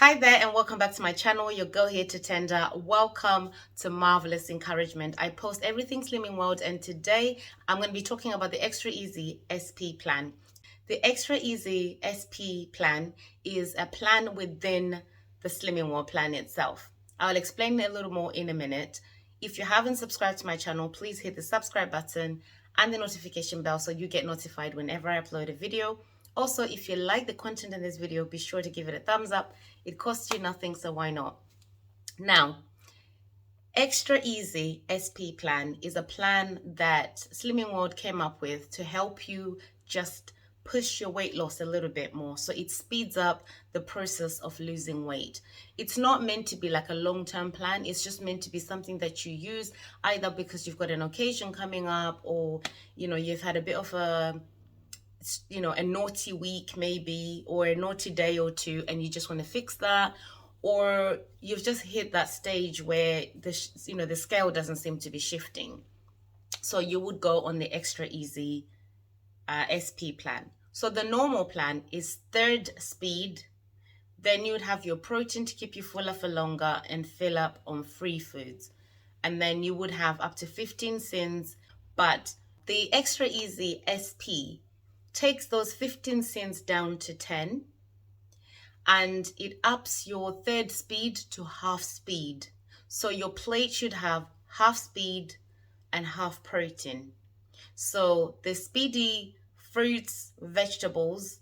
Hi there and welcome back to my channel. Your girl here to tender. Welcome to Marvelous Encouragement. I post everything Slimming World, and today I'm going to be talking about the Extra Easy SP plan. The Extra Easy SP plan is a plan within the Slimming World plan itself. I'll explain it a little more in a minute. If you haven't subscribed to my channel, please hit the subscribe button and the notification bell so you get notified whenever I upload a video. Also, if you like the content in this video, be sure to give it a thumbs up. It costs you nothing, so why not? Now, Extra Easy SP plan is a plan that Slimming World came up with to help you just push your weight loss a little bit more. So it speeds up the process of losing weight. It's not meant to be like a long-term plan. It's just meant to be something that you use either because you've got an occasion coming up, or you've had a bit of a naughty week maybe, or a naughty day or two, and you just want to fix that, or you've just hit that stage where the scale doesn't seem to be shifting. So you would go on the Extra Easy SP plan. So the normal plan is third speed. Then you would have your protein to keep you fuller for longer and fill up on free foods. And then you would have up to 15 sins, but the Extra Easy SP takes those 15 sins down to 10, and it ups your third speed to half speed. So your plate should have half speed and half protein. So the speedy fruits, vegetables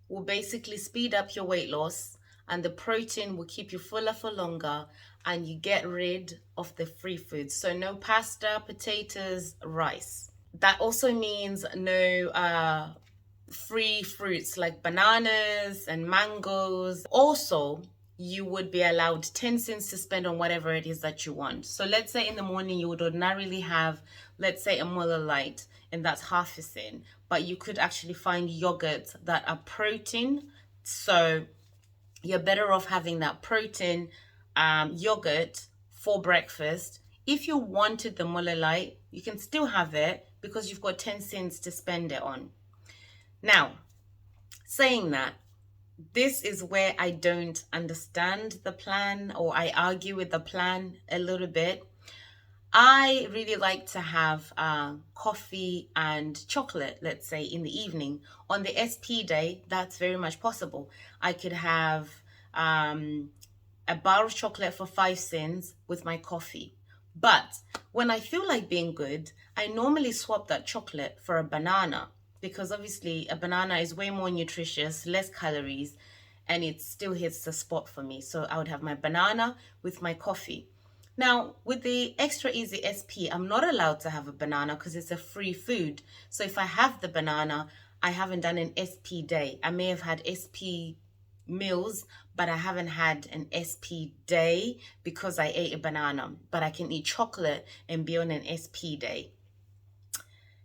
will basically speed up your weight loss, and the protein will keep you fuller for longer, and you get rid of the free foods. So no pasta, potatoes, rice. That also means no free fruits like bananas and mangoes. Also, you would be allowed 10 cents to spend on whatever it is that you want. So let's say in the morning you would ordinarily have, let's say, a Muller Light, and that's half a cent, but you could actually find yogurts that are protein. So you're better off having that protein yogurt for breakfast. If you wanted the Muller Light, you can still have it because you've got 10 cents to spend it on. Now, saying that, this is where I don't understand the plan, or I argue with the plan a little bit. I really like to have coffee and chocolate, let's say, in the evening. On the SP day, that's very much possible. I could have a bar of chocolate for 5 cents with my coffee. But when I feel like being good, I normally swap that chocolate for a banana, because obviously a banana is way more nutritious, less calories, and it still hits the spot for me. So I would have my banana with my coffee. Now, with the Extra Easy SP, I'm not allowed to have a banana because it's a free food. So if I have the banana, I haven't done an SP day. I may have had SP meals, but I haven't had an SP day because I ate a banana. But I can eat chocolate and be on an SP day.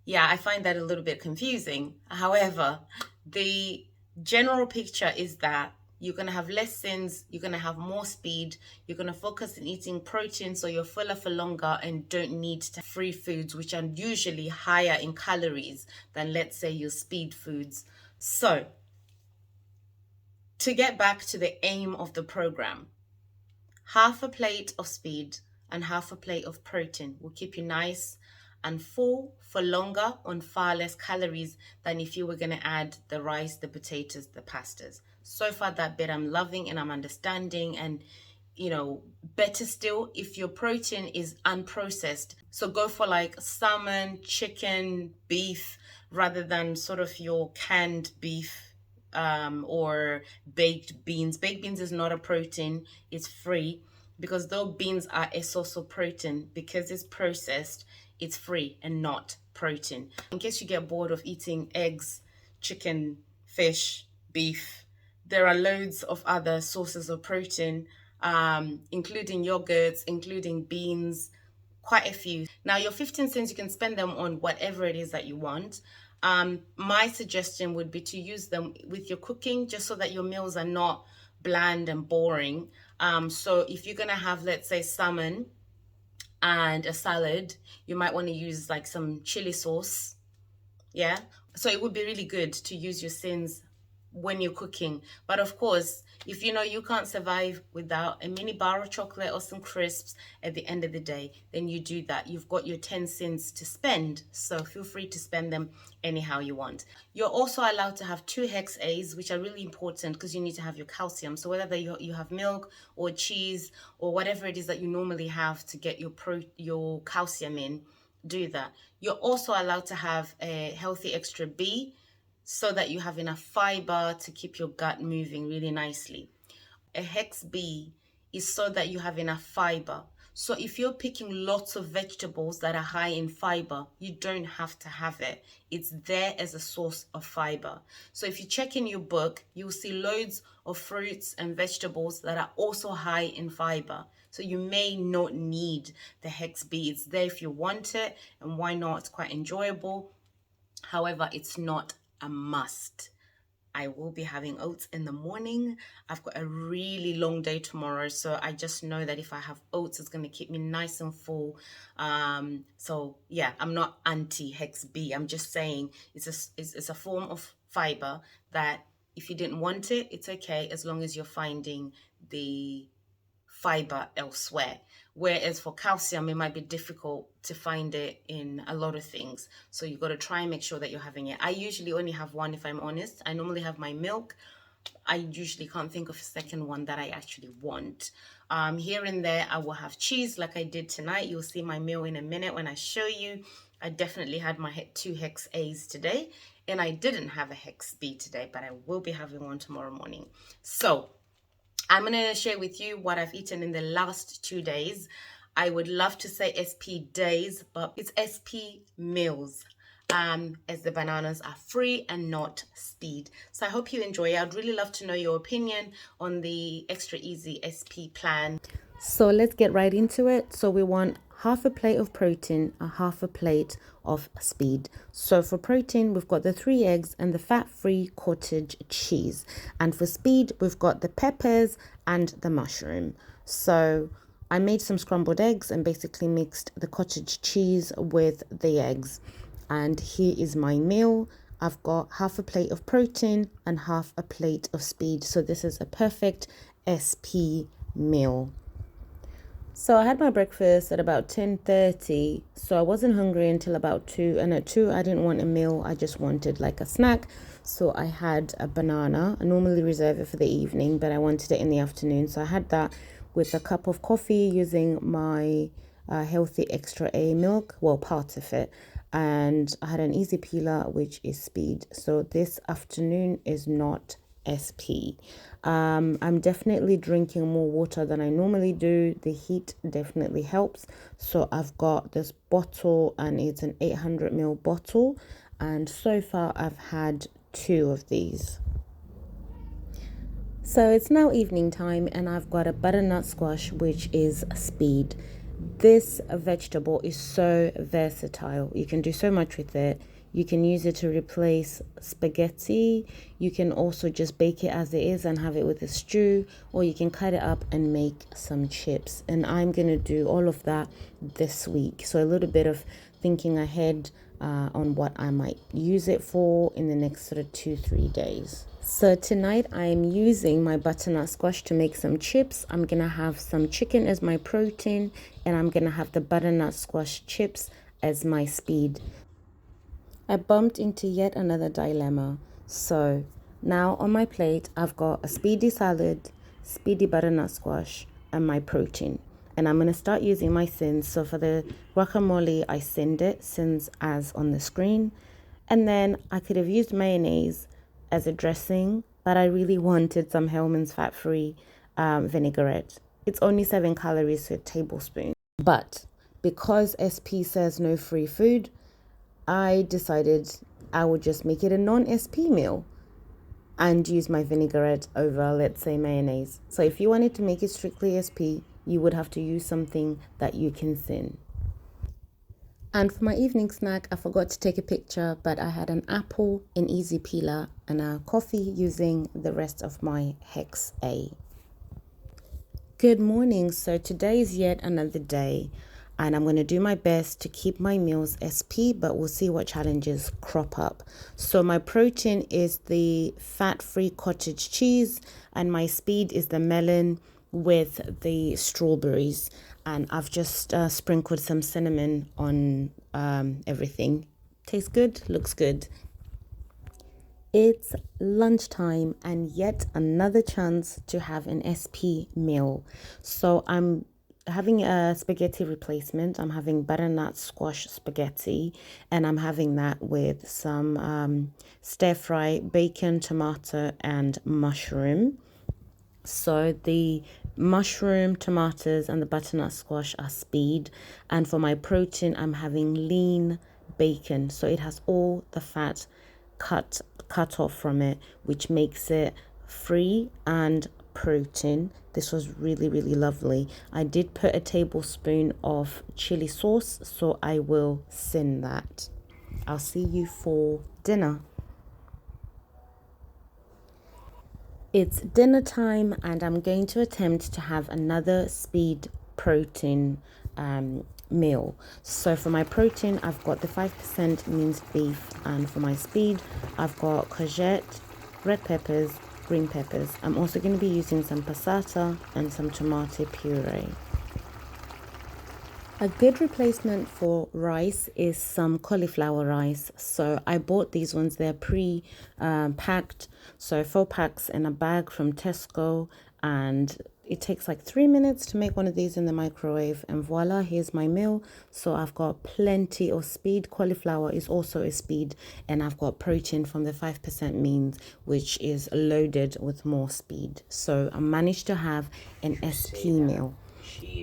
Yeah, I find that a little bit confusing. However, the general picture is that you're going to have less sins, you're going to have more speed, you're going to focus on eating protein so you're fuller for longer and don't need to have free foods, which are usually higher in calories than, let's say, your speed foods. So, to get back to the aim of the program, half a plate of speed and half a plate of protein will keep you nice and full for longer on far less calories than if you were going to add the rice, the potatoes, the pastas. So far, that bit I'm loving and I'm understanding. And better still if your protein is unprocessed. So go for like salmon, chicken, beef, rather than sort of your canned beef or baked beans. Baked beans is not a protein, it's free, because though beans are a source of protein, because it's processed, it's free and not protein. In case you get bored of eating eggs, chicken, fish, beef, there are loads of other sources of protein, including yogurts, including beans, quite a few. Now, your 15 cents, you can spend them on whatever it is that you want. My suggestion would be to use them with your cooking, just so that your meals are not bland and boring. So if you're going to have, let's say, salmon and a salad, you might want to use like some chili sauce. Yeah. So it would be really good to use your sins when you're cooking. But of course, if you know you can't survive without a mini bar of chocolate or some crisps at the end of the day, then you do that. You've got your 10 cents to spend, so feel free to spend them anyhow you want. You're also allowed to have 2 hex A's, which are really important because you need to have your calcium. So whether you have milk or cheese or whatever it is that you normally have to get your calcium in, do that. You're also allowed to have a healthy extra B, so that you have enough fiber to keep your gut moving really nicely. A hex B is so that you have enough fiber. So if you're picking lots of vegetables that are high in fiber, you don't have to have it. It's there as a source of fiber. So if you check in your book, you'll see loads of fruits and vegetables that are also high in fiber. So you may not need the hex B. It's there if you want it, and why not? It's quite enjoyable. However, it's not a must. I will be having oats in the morning. I've got a really long day tomorrow, so I just know that if I have oats, it's going to keep me nice and full. So yeah, I'm not anti Hex B. I'm just saying it's a form of fiber that if you didn't want it, it's okay as long as you're finding the fiber elsewhere. Whereas for calcium, it might be difficult to find it in a lot of things. So you've got to try and make sure that you're having it. I usually only have one, if I'm honest. I normally have my milk. I usually can't think of a second one that I actually want. Here and there, I will have cheese like I did tonight. You'll see my meal in a minute when I show you. I definitely had my 2 hex A's today, and I didn't have a hex B today, but I will be having one tomorrow morning. So I'm going to share with you what I've eaten in the last 2 days. I would love to say SP days, but it's SP meals, as the bananas are free and not speed. So I hope you enjoy it. I'd really love to know your opinion on the Extra Easy SP plan. So let's get right into it. So we want half a plate of protein, a half a plate of speed. So for protein, we've got the 3 eggs and the fat-free cottage cheese. And for speed, we've got the peppers and the mushroom. So I made some scrambled eggs and basically mixed the cottage cheese with the eggs. And here is my meal. I've got half a plate of protein and half a plate of speed. So this is a perfect SP meal. So I had my breakfast at about 10:30, so I wasn't hungry until about 2, and at 2 I didn't want a meal, I just wanted like a snack. So I had a banana. I normally reserve it for the evening, but I wanted it in the afternoon, so I had that with a cup of coffee using my healthy extra A milk, well, part of it, and I had an easy peeler, which is speed. So this afternoon is not SP. I'm definitely drinking more water than I normally do. The heat definitely helps. So I've got this bottle, and it's an 800 ml bottle, and so far I've had 2 of these. So it's now evening time, and I've got a butternut squash, which is speed. This vegetable is so versatile. You can do so much with it. You can use it to replace spaghetti. You can also just bake it as it is and have it with a stew, or you can cut it up and make some chips. And I'm going to do all of that this week. So a little bit of thinking ahead on what I might use it for in the next sort of 2-3 days. So tonight I'm using my butternut squash to make some chips. I'm going to have some chicken as my protein, and I'm going to have the butternut squash chips as my speed. I bumped into yet another dilemma. So now on my plate, I've got a speedy salad, speedy butternut squash, and my protein. And I'm going to start using my sins. So for the guacamole, I sinned it, sins as on the screen. And then I could have used mayonnaise as a dressing, but I really wanted some Hellmann's fat-free vinaigrette. It's only 7 calories to a tablespoon. But because SP says no free food, I decided I would just make it a non-SP meal and use my vinaigrette over, let's say, mayonnaise. So if you wanted to make it strictly SP, you would have to use something that you can thin. And for my evening snack, I forgot to take a picture, but I had an apple, an easy peeler, and a coffee using the rest of my Hex A. Good morning. So today is yet another day. and I'm going to do my best to keep my meals SP, but we'll see what challenges crop up. So my protein is the fat-free cottage cheese, and my speed is the melon with the strawberries, and I've just sprinkled some cinnamon on everything. Tastes good, looks good. It's lunchtime and yet another chance to have an SP meal. So I'm having a spaghetti replacement. I'm having butternut squash spaghetti, and I'm having that with some stir fry, bacon, tomato, and mushroom. So the mushroom, tomatoes, and the butternut squash are speed. And for my protein, I'm having lean bacon. So it has all the fat cut off from it, which makes it free and protein. This was really, really lovely. I did put a tablespoon of chili sauce, so I will sin that. I'll see you for dinner. It's dinner time, and I'm going to attempt to have another speed protein meal. So for my protein, I've got the 5% minced beef, and for my speed, I've got courgette, red peppers, green peppers. I'm also going to be using some passata and some tomato puree. A good replacement for rice is some cauliflower rice. So I bought these ones, they're pre-packed. So 4 packs in a bag from Tesco, and it takes like 3 minutes to make one of these in the microwave, and voila, here's my meal. So I've got plenty of speed. Cauliflower is also a speed, and I've got protein from the 5% means, which is loaded with more speed. So I managed to have an SP meal.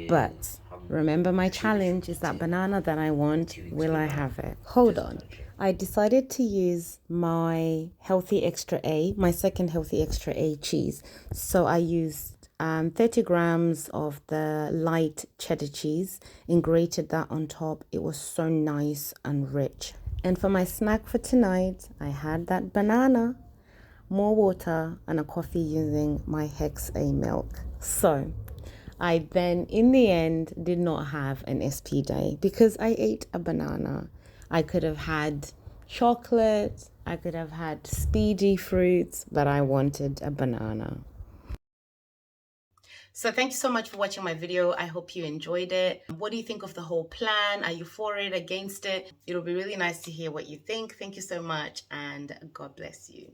But remember, my challenge is that banana that I want. Will I have it? Hold on. I decided to use my Healthy Extra A, my second Healthy Extra A cheese. So I used 30 grams of the light cheddar cheese and grated that on top. It was so nice and rich. And for my snack for tonight, I had that banana, more water, and a coffee using my Hex A milk. So I then, in the end, did not have an SP day because I ate a banana. I could have had chocolate, I could have had speedy fruits, but I wanted a banana. So thank you so much for watching my video. I hope you enjoyed it. What do you think of the whole plan? Are you for it, against it? It'll be really nice to hear what you think. Thank you so much, and God bless you.